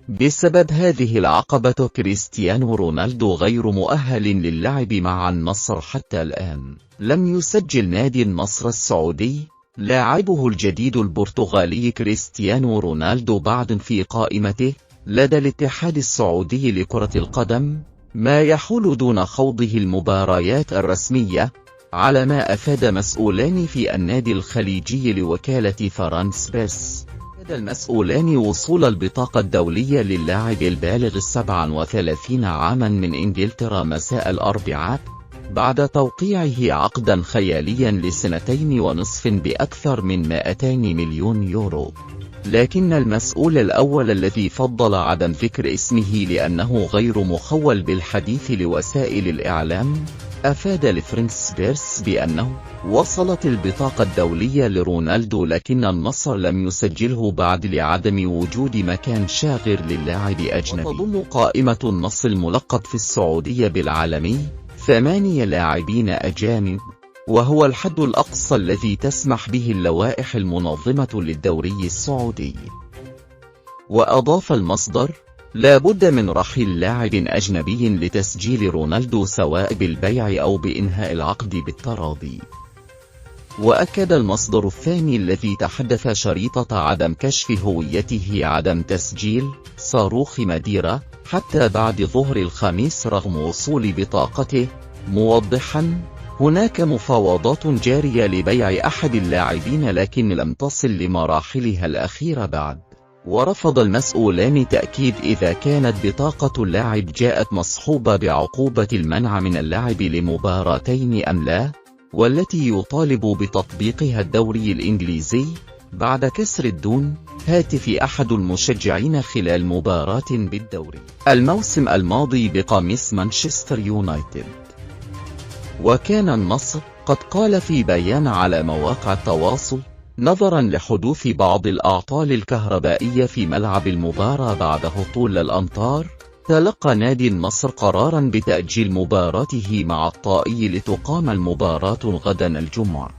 بسبب هذه العقبة كريستيانو رونالدو غير مؤهل للعب مع النصر حتى الآن. لم يسجل نادي النصر السعودي لاعبه الجديد البرتغالي كريستيانو رونالدو بعد في قائمته لدى الاتحاد السعودي لكرة القدم، ما يحول دون خوضه المباريات الرسمية، على ما أفاد مسؤولان في النادي الخليجي لوكالة فرانس بريس. أكد المسؤولان وصول البطاقة الدولية للاعب البالغ 37 عاما من إنجلترا مساء الأربعاء، بعد توقيعه عقدا خياليا ل2.5 بأكثر من 200 مليون يورو. لكن المسؤول الأول الذي فضل عدم ذكر اسمه لأنه غير مخول بالحديث لوسائل الإعلام، أفاد لفرانس بيرس بأنه وصلت البطاقة الدولية لرونالدو، لكن النصر لم يسجله بعد لعدم وجود مكان شاغر للاعب أجنبي. وتضم قائمة النصر الملقب في السعودية بالعالمي 8 لاعبين أجانب، وهو الحد الأقصى الذي تسمح به اللوائح المنظمة للدوري السعودي. وأضاف المصدر: لا بد من رحيل لاعب أجنبي لتسجيل رونالدو سواء بالبيع أو بإنهاء العقد بالتراضي. وأكد المصدر الثاني الذي تحدث شريطة عدم كشف هويته عدم تسجيل صاروخ ماديرا حتى بعد ظهر الخميس رغم وصول بطاقته، موضحا: هناك مفاوضات جارية لبيع أحد اللاعبين لكن لم تصل لمراحلها الأخيرة بعد. ورفض المسؤولان تأكيد إذا كانت بطاقة اللاعب جاءت مصحوبة بعقوبة المنع من اللعب لمباراتين أم لا، والتي يطالب بتطبيقها الدوري الإنجليزي بعد كسر الدون هاتف أحد المشجعين خلال مباراة بالدوري الموسم الماضي بقميص مانشستر يونايتد. وكان النصر قد قال في بيان على مواقع التواصل: نظرا لحدوث بعض الأعطال الكهربائية في ملعب المباراة بعد هطول الأمطار، تلقى نادي النصر قرارا بتأجيل مباراته مع الطائي لتقام المباراة غدا الجمعة.